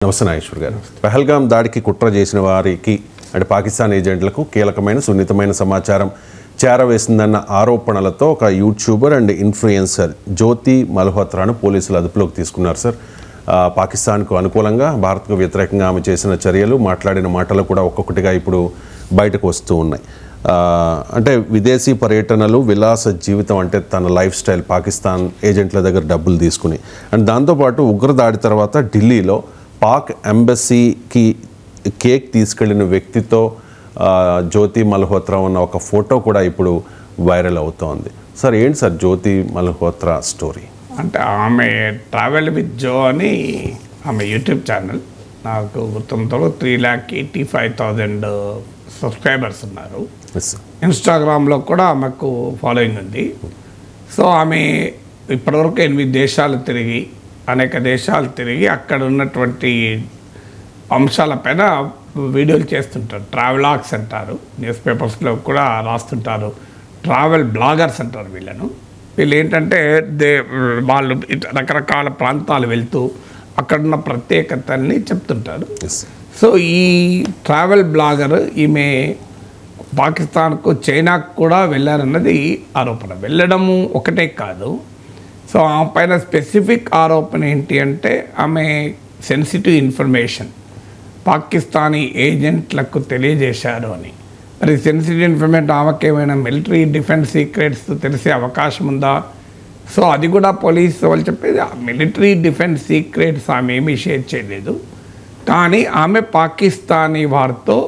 నమస్తే నాగేశ్వర్ గారు. పహల్గామ్ దాడికి కుట్ర చేసిన వారికి అంటే పాకిస్తాన్ ఏజెంట్లకు కీలకమైన సున్నితమైన సమాచారం చేరవేసిందన్న ఆరోపణలతో ఒక యూట్యూబర్ అండ్ ఇన్ఫ్లుయెన్సర్ జ్యోతి మల్హోత్రాను పోలీసులు అదుపులోకి తీసుకున్నారు సార్. పాకిస్తాన్కు అనుకూలంగా భారత్కు వ్యతిరేకంగా ఆమె చేసిన చర్యలు మాట్లాడిన మాటలు కూడా ఒక్కొక్కటిగా ఇప్పుడు బయటకు వస్తూ ఉన్నాయి. అంటే విదేశీ పర్యటనలు, విలాస జీవితం, అంటే తన లైఫ్ స్టైల్ పాకిస్తాన్ ఏజెంట్ల దగ్గర డబ్బులు తీసుకుని అండ్ దాంతోపాటు ఉగ్రదాడి తర్వాత ఢిల్లీలో పాక్ ఎంబసీకి కేక్ తీసుకెళ్లిన వ్యక్తితో జ్యోతి మల్హోత్రా ఉన్న ఒక ఫోటో కూడా ఇప్పుడు వైరల్ అవుతోంది. సార్ ఏంటి సార్ జ్యోతి మల్హోత్రా స్టోరీ? అంటే ఆమె ట్రావెల్ విత్ జో అని ఆమె యూట్యూబ్ ఛానల్, నాకు గుర్తున్నంతలో 3,85,000 సబ్స్క్రైబర్స్ ఉన్నారు. ఇన్స్టాగ్రామ్లో కూడా ఆమెకు ఫాలోయింగ్ ఉంది. సో ఆమె ఇప్పటివరకు 8 దేశాలు తిరిగి, అనేక దేశాలు తిరిగి అక్కడ ఉన్నటువంటి అంశాలపైన వీడియోలు చేస్తుంటారు. ట్రావెలాగ్స్ అంటారు, న్యూస్ పేపర్స్లో కూడా రాస్తుంటారు. ట్రావెల్ బ్లాగర్స్ అంటారు వీళ్ళను. వీళ్ళు ఏంటంటే వాళ్ళు రకరకాల ప్రాంతాలు వెళ్తూ అక్కడున్న ప్రత్యేకతల్ని చెప్తుంటారు. సో ఈ ట్రావెల్ బ్లాగర్ ఈమె పాకిస్తాన్కు, చైనాకు కూడా వెళ్ళారన్నది ఆరోపణ. వెళ్ళడము ఒకటే కాదు. సో ఆ పైన స్పెసిఫిక్ ఆరోపణ ఏంటి అంటే ఆమె సెన్సిటివ్ ఇన్ఫర్మేషన్ పాకిస్తానీ ఏజెంట్లకు తెలియజేశారు అని. మరి సెన్సిటివ్ ఇన్ఫర్మేషన్ ఆమెకి ఏమైనా మిలిటరీ డిఫెన్స్ సీక్రెట్స్ తెలిసే అవకాశం ఉందా? సో అది కూడా పోలీసు వాళ్ళు చెప్పేది మిలిటరీ డిఫెన్స్ సీక్రెట్స్ ఆమె ఏమీ షేర్ చేయలేదు. కానీ ఆమె పాకిస్తానీ వారితో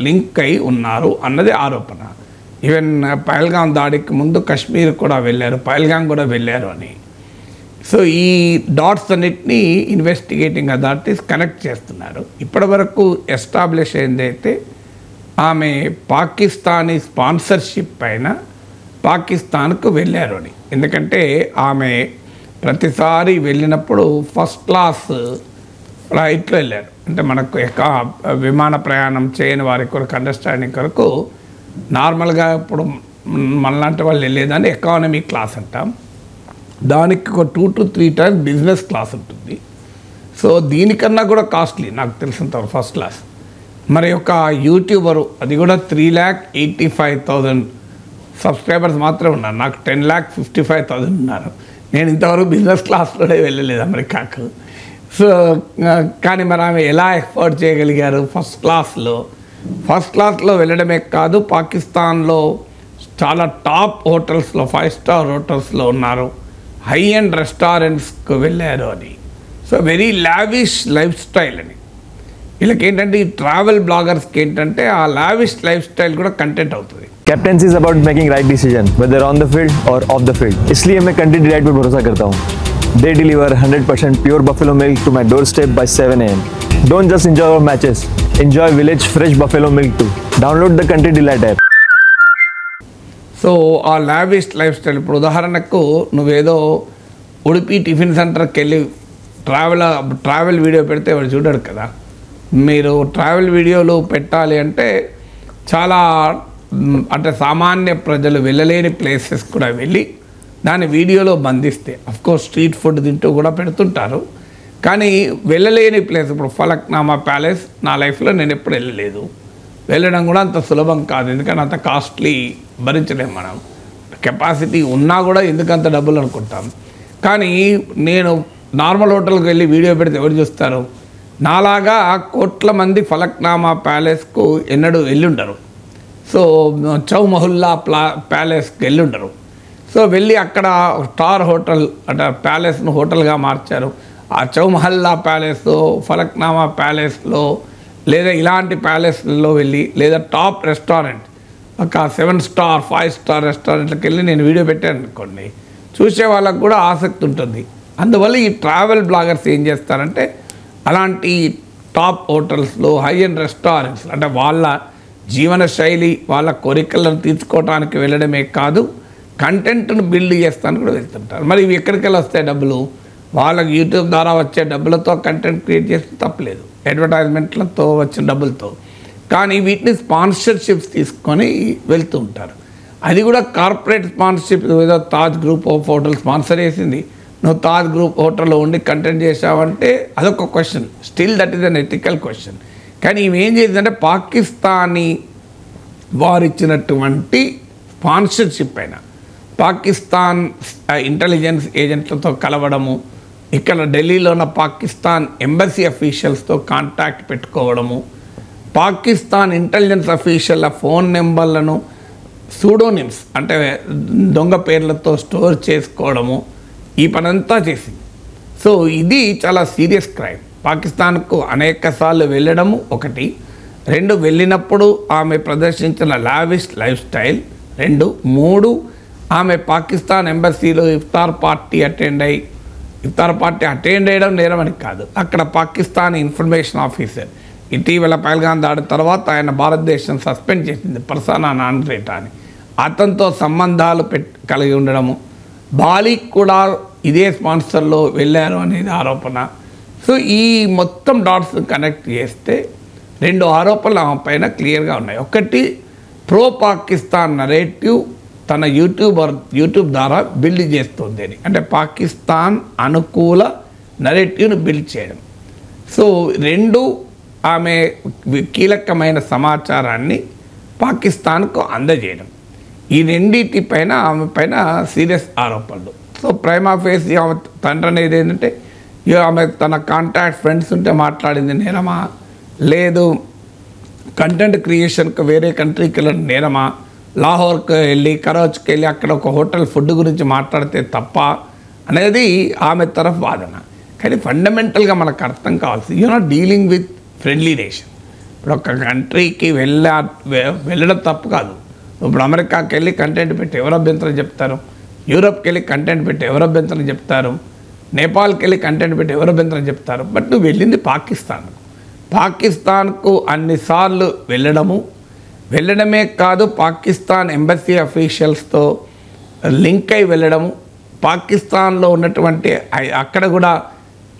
లింక్ అయి ఉన్నారు అన్నది ఆరోపణ. ఈవెన్ పహల్గామ్ దాడికి ముందు కాశ్మీర్ కూడా వెళ్ళారు, పహల్గామ్ కూడా వెళ్ళారు అని. సో ఈ డాట్స్ అన్నిటినీ ఇన్వెస్టిగేటింగ్ అథారిటీస్ కనెక్ట్ చేస్తున్నారు. ఇప్పటి వరకు ఎస్టాబ్లిష్ అయిందైతే ఆమె పాకిస్తానీ స్పాన్సర్షిప్ పైన పాకిస్తాన్కు వెళ్ళారు అని. ఎందుకంటే ఆమె ప్రతిసారి వెళ్ళినప్పుడు ఫస్ట్ క్లాస్ ఫ్లైట్లో వెళ్ళారు. అంటే మనకు విమాన ప్రయాణం చేయని వారి కొరకు అండర్స్టాండింగ్ కొరకు నార్మల్గా ఇప్పుడు మనలాంటి వాళ్ళు వెళ్ళేదాన్ని ఎకానమీ క్లాస్ అంటాం. దానికి ఒక 2 to 3 times బిజినెస్ క్లాస్ ఉంటుంది. సో దీనికన్నా కూడా కాస్ట్లీ నాకు తెలిసినంత ఫస్ట్ క్లాస్. మరి ఒక యూట్యూబరు, అది కూడా 3,85,000 సబ్స్క్రైబర్స్ మాత్రమే ఉన్నారు. నాకు 10,55,000 ఉన్నారు. నేను ఇంతవరకు బిజినెస్ క్లాస్లోనే వెళ్ళలేదు అమెరికాకు. సో కానీ మరి ఆమె ఎలా ఎఫర్ట్ చేయగలిగారు? ఫస్ట్ క్లాస్లో వెళ్ళడమే కాదు, పాకిస్తాన్లో చాలా టాప్ హోటల్స్లో, 5 star హోటల్స్లో ఉన్నారు, హై అండ్ రెస్టారెంట్స్కి వెళ్ళారు అని. So very lavish life style అని. వీళ్ళకి ఏంటంటే ఈ ట్రావెల్ బ్లాగర్స్కి ఏంటంటే ఆ లావిష్ లైఫ్ స్టైల్ కూడా కంటెంట్ అవుతుంది. Captaincy is about making right decision whether on the field or off the field. इसलिए मैं कंट्री डिलाइट पर भरोसा करता हूँ. They deliver 100% pure buffalo milk to my doorstep by 7 AM. Don't just enjoy our matches. Enjoy village fresh buffalo milk too. Download the Country Delight app. So ఆ lavish life style, ఇప్పుడు ఉదాహరణకు నువ్వేదో Udupi tiffin సెంటర్కి వెళ్ళి travel video పెడితే వాడు చూడడు కదా. మీరు ట్రావెల్ వీడియోలు పెట్టాలి అంటే చాలా అంటే సామాన్య ప్రజలు వెళ్ళలేని ప్లేసెస్ కూడా వెళ్ళి దాని వీడియోలో బంధిస్తే, అఫ్కోర్స్ స్ట్రీట్ ఫుడ్ తింటూ కూడా పెడుతుంటారు. కానీ వెళ్ళలేని ప్లేస్, ఇప్పుడు ఫలక్నామా ప్యాలెస్ నా లైఫ్లో నేను ఎప్పుడు వెళ్ళలేదు. వెళ్ళడం కూడా అంత సులభం కాదు, ఎందుకంటే అంత కాస్ట్లీ భరించలేము మనం. కెపాసిటీ ఉన్నా కూడా ఎందుకంత డబ్బులు అనుకుంటాం. కానీ నేను నార్మల్ హోటల్కి వెళ్ళి వీడియో పెడితే ఎవరు చూస్తారు? నాలాగా కోట్ల మంది ఫలక్నామా ప్యాలెస్కు ఎన్నడూ వెళ్ళుండరు. సో చౌమహల్లా ప్యాలెస్కి వెళ్ళుండరు. సో వెళ్ళి అక్కడ స్టార్ హోటల్ అంటే ప్యాలెస్ను హోటల్గా మార్చారు. ఆ చౌమహల్లా ప్యాలెస్, ఫలక్నామా ప్యాలెస్లో లేదా ఇలాంటి ప్యాలెస్లలో వెళ్ళి, లేదా టాప్ రెస్టారెంట్ ఒక 7 star 5 star రెస్టారెంట్లకు వెళ్ళి నేను వీడియో పెట్టాను అనుకోండి, చూసే వాళ్ళకు కూడా ఆసక్తి ఉంటుంది. అందువల్ల ఈ ట్రావెల్ బ్లాగర్స్ ఏం చేస్తారంటే అలాంటి టాప్ హోటల్స్లో, హై అండ్ రెస్టారెంట్స్, అంటే వాళ్ళ జీవన శైలి, వాళ్ళ కోరికలను తీర్చుకోవడానికి వెళ్ళడమే కాదు, కంటెంట్ను బిల్డ్ చేస్తానికి కూడా వెళ్తుంటారు. మరి ఇవి ఎక్కడికి వెళ్ళి వస్తాయి డబ్బులు? వాళ్ళకి యూట్యూబ్ ద్వారా వచ్చే డబ్బులతో కంటెంట్ క్రియేట్ చేస్తే తప్పలేదు, అడ్వర్టైజ్మెంట్లతో వచ్చిన డబ్బులతో. కానీ వీటిని స్పాన్సర్షిప్స్ తీసుకొని వెళ్తూ ఉంటారు. అది కూడా కార్పొరేట్ స్పాన్సర్షిప్. ఏదో Taj group of hotel sponsor చేసింది, నువ్వు తాజ్ గ్రూప్ హోటల్లో ఉండి కంటెంట్ చేసావంటే అదొక question, still that is an ethical question. కానీ ఈమె ఏం చేసిందంటే పాకిస్తానీ వారు ఇచ్చినటువంటి స్పాన్సర్షిప్ అయిన పాకిస్తాన్ ఇంటెలిజెన్స్ ఏజెంట్లతో కలవడము, ఇక్కడ ఢిల్లీలో ఉన్న పాకిస్తాన్ ఎంబసీ అఫీషియల్స్తో కాంటాక్ట్ పెట్టుకోవడము, పాకిస్తాన్ ఇంటెలిజెన్స్ అఫీషియల్ల ఫోన్ నెంబర్లను సూడోనిమ్స్ అంటే దొంగ పేర్లతో స్టోర్ చేసుకోవడము, ఈ పనంతా చేసింది. సో ఇది చాలా సీరియస్ క్రైమ్. పాకిస్తాన్కు అనేక సార్లు వెళ్ళడము ఒకటి, 2 వెళ్ళినప్పుడు ఆమె ప్రదర్శించిన లావిష్ లైఫ్ స్టైల్ 2, 3 ఆమె పాకిస్తాన్ ఎంబసీలో ఇఫ్తార్ పార్టీ అటెండ్ అయ్యడం నేరం అని కాదు, అక్కడ పాకిస్తాన్ ఇన్ఫర్మేషన్ ఆఫీసర్ ఇటీవల పహల్గాం దాడి తర్వాత ఆయన భారతదేశం సస్పెండ్ చేసింది పర్సనా నాన్ గ్రేటా అని, అతనితో సంబంధాలు కలిగి ఉండడము, బాలిక్ కూడా ఇదే స్పాన్సర్లో వెళ్ళారు అనేది ఆరోపణ. సో ఈ మొత్తం డాట్స్ కనెక్ట్ చేస్తే 2 ఆరోపణలు ఆమె పైన క్లియర్గా ఉన్నాయి. ఒకటి, ప్రో పాకిస్తాన్ నరేటివ్ తన యూట్యూబ్ ద్వారా బిల్డ్ చేస్తుంది అని, అంటే పాకిస్తాన్ అనుకూల నరేటివ్ను బిల్డ్ చేయడం. సో 2, ఆమె కీలకమైన సమాచారాన్ని పాకిస్తాన్కు అందజేయడం. ఈ రెండింటిపైన ఆమె పైన సీరియస్ ఆరోపణలు. సో ప్రైమా ఫేసి ఆమె తండ్రి అనేది ఏంటంటే ఆమె తన కాంటాక్ట్ ఫ్రెండ్స్ ఉంటే మాట్లాడింది నేరమా, లేదు కంటెంట్ క్రియేషన్కి వేరే కంట్రీకి వెళ్ళిన నేరమా, లాహోర్కి వెళ్ళి కరాచీకి వెళ్ళి అక్కడ ఒక హోటల్ ఫుడ్ గురించి మాట్లాడితే తప్ప అనేది ఆమె తరఫు వాదన. కానీ ఫండమెంటల్గా మనకు అర్థం కావాల్సి not dealing with friendly nation. ఇప్పుడు ఒక కంట్రీకి వెళ్ళడం తప్పు కాదు. ఇప్పుడు అమెరికాకి వెళ్ళి కంటెంట్ పెట్టి ఎవరు అభ్యంతరం చెప్తారు, యూరోప్కి వెళ్ళి కంటెంట్ పెట్టి ఎవరు అభ్యంతరం చెప్తారు, నేపాల్కి వెళ్ళి కంటెంట్ పెట్టి ఎవరు అభ్యంతరం చెప్తారు. బట్ నువ్వు వెళ్ళింది పాకిస్తాన్కు అన్నిసార్లు వెళ్ళడమే కాదు, పాకిస్తాన్ ఎంబసీ అఫీషియల్స్తో లింక్ అయి వెళ్ళడము, పాకిస్తాన్లో ఉన్నటువంటి అక్కడ కూడా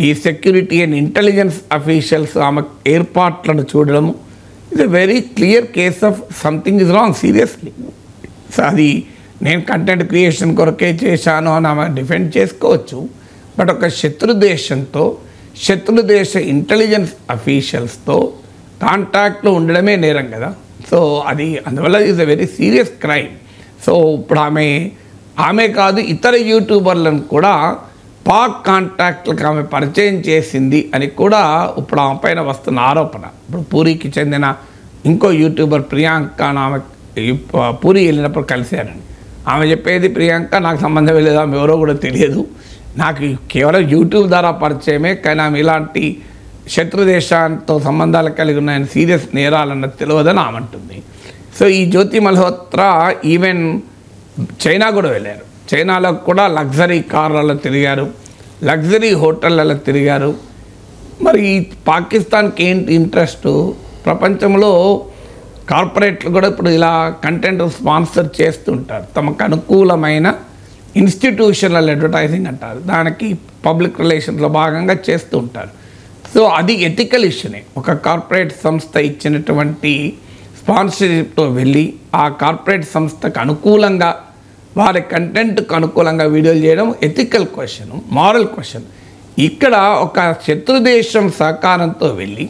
ఈ సెక్యూరిటీ అండ్ ఇంటెలిజెన్స్ అఫీషియల్స్ ఆమె ఏర్పాట్లను చూడడము, ఇది very clear case of something is wrong seriously. So అది నేను కంటెంట్ క్రియేషన్ కొరకే చేశాను అని ఆమె డిఫెండ్ చేసుకోవచ్చు. బట్ ఒక శత్రు దేశ ఇంటెలిజెన్స్ అఫీషియల్స్తో కాంటాక్ట్లో ఉండడమే నేరం కదా. సో అది అందువల్ల is a very serious crime. So ఇప్పుడు ఆమె కాదు ఇతర యూట్యూబర్లను కూడా పాక్ కాంటాక్ట్లకు ఆమె పరిచయం చేసింది అని కూడా ఇప్పుడు ఆమె పైన వస్తున్న ఆరోపణ. ఇప్పుడు పూరికి చెందిన ఇంకో యూట్యూబర్ ప్రియాంక ఆమె పూరి వెళ్ళినప్పుడు కలిశారని ఆమె చెప్పేది, ప్రియాంక నాకు సంబంధం లేదు, ఆమె ఎవరో కూడా తెలియదు, నాకు కేవలం యూట్యూబ్ ద్వారా పరిచయమే, కానీ ఆమె ఇలాంటి శత్రు దేశాలతో సంబంధాలు కలిగి ఉన్నాయని సీరియస్ నేరాలన్నది తెలియదని ఆమె అంటుంది. సో ఈ జ్యోతి మల్హోత్రా ఈవెన్ చైనా కూడా వెళ్ళారు, చైనాలో కూడా లగ్జరీ కార్లలో తిరిగారు, లగ్జరీ హోటళ్ళలో తిరిగారు. మరి ఈ పాకిస్తాన్కి ఏంటి ఇంట్రెస్ట్? ప్రపంచంలో కార్పొరేట్లు కూడా ఇప్పుడు ఇలా కంటెంట్ స్పాన్సర్ చేస్తుంటారు, తమకు అనుకూలమైన ఇన్స్టిట్యూషనల్ అడ్వర్టైజింగ్ అంటారు, దానికి పబ్లిక్ రిలేషన్స్లో భాగంగా చేస్తూ ఉంటారు. సో అది ఎథికల్ ఇష్యూనే. ఒక కార్పొరేట్ సంస్థ ఇచ్చినటువంటి స్పాన్సర్షిప్తో వెళ్ళి ఆ కార్పొరేట్ సంస్థకు అనుకూలంగా వారి కంటెంట్కు అనుకూలంగా వీడియోలు చేయడం ఎథికల్ క్వశ్చన్, మారల్ క్వశ్చన్. ఇక్కడ ఒక శత్రుదేశం సహకారంతో వెళ్ళి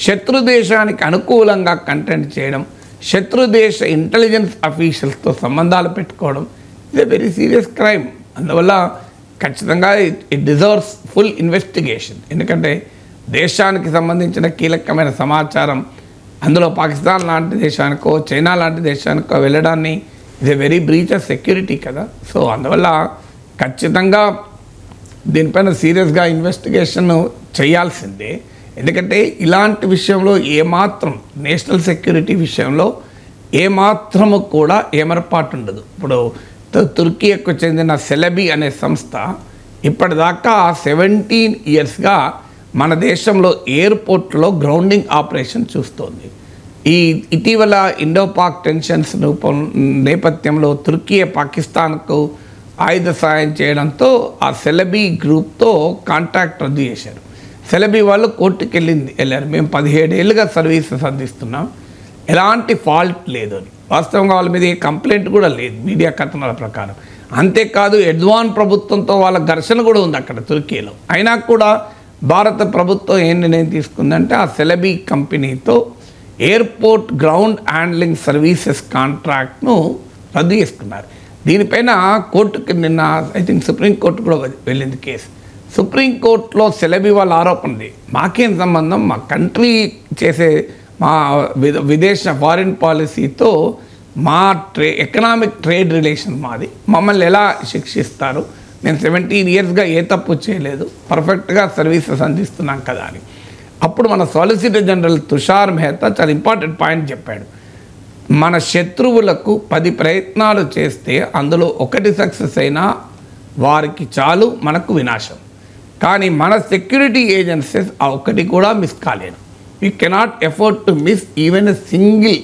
శత్రుదేశానికి అనుకూలంగా కంటెంట్ చేయడం, శత్రుదేశ ఇంటెలిజెన్స్ అఫీషియల్స్తో సంబంధాలు పెట్టుకోవడం, ఇది వెరీ సీరియస్ క్రైమ్. అందువల్ల ఖచ్చితంగా ఇట్ డిజర్వ్స్ ఫుల్ ఇన్వెస్టిగేషన్. ఎందుకంటే దేశానికి సంబంధించిన కీలకమైన సమాచారం అందులో పాకిస్తాన్ లాంటి దేశానికో చైనా లాంటి దేశానికో వెళ్ళడాన్ని ఇది వెరీ బ్రీచ్ ఆఫ్ సెక్యూరిటీ కదా. సో అందువల్ల ఖచ్చితంగా దీనిపైన సీరియస్గా ఇన్వెస్టిగేషన్ చేయాల్సిందే. ఎందుకంటే ఇలాంటి విషయంలో ఏమాత్రం నేషనల్ సెక్యూరిటీ విషయంలో ఏమాత్రము కూడా ఏమరపాటు ఉండదు. ఇప్పుడు తుర్కీకు చెందిన సెలబీ అనే సంస్థ ఇప్పటిదాకా 17 ఇయర్స్గా మన దేశంలో ఎయిర్పోర్ట్లో గ్రౌండింగ్ ఆపరేషన్ చూస్తోంది. ఈ ఇటీవల ఇండోపాక్ టెన్షన్స్ నేపథ్యంలో తుర్కీ పాకిస్తాన్కు ఆయుధ సాయం చేయడంతో ఆ సెలబీ గ్రూప్తో కాంటాక్ట్ రద్దు చేశారు. సెలబీ వాళ్ళు కోర్టుకి వెళ్ళారు, మేము 17 ఏళ్ళుగా సర్వీసెస్ అందిస్తున్నాం, ఎలాంటి ఫాల్ట్ లేదు అని. వాస్తవంగా వాళ్ళ మీద ఏ కంప్లైంట్ కూడా లేదు మీడియా కథనాల ప్రకారం. అంతేకాదు ఎర్దోగాన్ ప్రభుత్వంతో వాళ్ళ ఘర్షణ కూడా ఉంది అక్కడ తుర్కీలో. అయినా కూడా భారత ప్రభుత్వం ఏం నిర్ణయం తీసుకుందంటే ఆ సెలబీ కంపెనీతో ఎయిర్పోర్ట్ గ్రౌండ్ హ్యాండ్లింగ్ సర్వీసెస్ కాంట్రాక్ట్ను రద్దు చేసుకున్నారు. దీనిపైన కోర్టుకి నిన్న ఐ థింక్ సుప్రీంకోర్టు కూడా వెళ్ళింది కేసు. సుప్రీంకోర్టులో సెలబీ వాళ్ళ ఆరోపణ ఉంది, మాకేం సంబంధం, మా కంట్రీ చేసే మా విదేశ ఫారిన్ పాలసీతో మా ఎకనామిక్ ట్రేడ్ రిలేషన్ మాది, మమ్మల్ని ఎలా శిక్షిస్తారు, నేను 17 ఇయర్స్గా ఏ తప్పు చేయలేదు, పర్ఫెక్ట్గా సర్వీసెస్ అందిస్తున్నాం కదా అని. అప్పుడు మన సాలిసిటర్ జనరల్ తుషార్ మెహతా చాలా ఇంపార్టెంట్ పాయింట్ చెప్పాడు. మన శత్రువులకు 10 ప్రయత్నాలు చేస్తే అందులో 1 సక్సెస్ అయినా వారికి చాలు, మనకు వినాశం. కానీ మన సెక్యూరిటీ ఏజెన్సీస్ ఆ 1 కూడా మిస్ కాలేదు. We cannot afford to miss even a single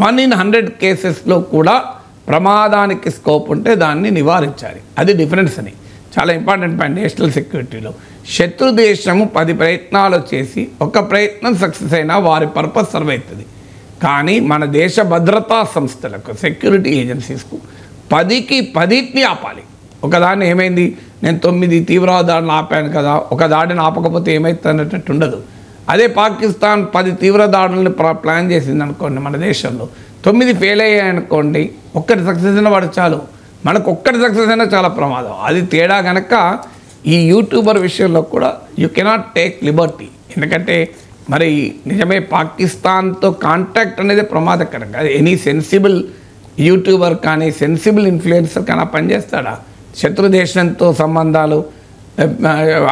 1 in 100 కేసెస్లో కూడా ప్రమాదానికి స్కోప్ ఉంటే దాన్ని నివారించాలి. అది డిఫరెన్స్ అని చాలా ఇంపార్టెంట్ పాయింట్ నేషనల్ సెక్యూరిటీలో. శత్రు దేశము 10 ప్రయత్నాలు చేసి 1 ప్రయత్నం సక్సెస్ అయినా వారి పర్పస్ సర్వ్ అవుతుంది. కానీ మన దేశ భద్రతా సంస్థలకు సెక్యూరిటీ ఏజెన్సీస్కు 10కి 10ని ఆపాలి. ఒకదాన్ని ఏమైంది, నేను 9 తీవ్రవాదాలను ఆపాను కదా, ఒక దాడిని ఆపకపోతే ఏమవుతుంది అన్నట్టు ఉండదు. అదే పాకిస్తాన్ 10 తీవ్ర దాడులను ప్లాన్ చేసింది అనుకోండి, మన దేశంలో 9 ఫెయిల్ అయ్యాయి అనుకోండి, 1 సక్సెస్ అయినా వాడు చాలు, మనకు 1 సక్సెస్ అయినా చాలా ప్రమాదం. అది తేడా కనుక ఈ యూట్యూబర్ విషయంలో కూడా యూ కెనాట్ టేక్ లిబర్టీ. ఎందుకంటే మరి నిజమే పాకిస్తాన్తో కాంటాక్ట్ అనేది ప్రమాదకరంగా, ఎనీ సెన్సిబుల్ యూట్యూబర్ కానీ సెన్సిబుల్ ఇన్ఫ్లుయెన్సర్ కానీ పనిచేస్తాడా? శత్రు దేశంతో సంబంధాలు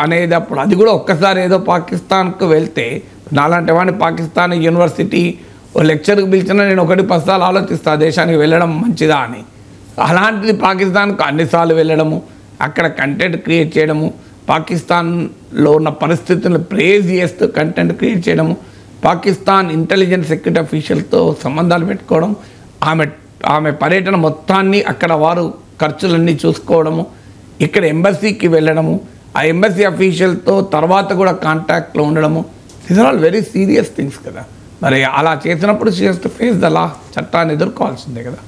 అనేది అప్పుడు అది కూడా ఒక్కసారి ఏదో పాకిస్తాన్కు వెళ్తే, నాలాంటి వాడిని పాకిస్తాన్ యూనివర్సిటీ లెక్చర్కి పిలిచినా నేను 1-10 సార్లు ఆలోచిస్తా ఆ దేశానికి వెళ్ళడం మంచిదా అని. అలాంటిది పాకిస్తాన్కు అన్నిసార్లు వెళ్ళడము, అక్కడ కంటెంట్ క్రియేట్ చేయడము, పాకిస్తాన్లో ఉన్న పరిస్థితులను ప్రేజ్ చేస్తూ కంటెంట్ క్రియేట్ చేయడము, పాకిస్తాన్ ఇంటెలిజెన్స్ సెక్యూరిటీ అఫీషియల్తో సంబంధాలు పెట్టుకోవడం, ఆమె పర్యటన మొత్తాన్ని అక్కడ వారు ఖర్చులన్నీ చూసుకోవడము, ఇక్కడ ఎంబసీకి వెళ్ళడము, ఆ ఎంబసీ అఫీషియల్తో తర్వాత కూడా కాంటాక్ట్లో ఉండడము, these are all very serious things కదా. మరి అలా చేసినప్పుడు she has to face the law, చట్టాన్ని ఎదుర్కోవాల్సిందే కదా.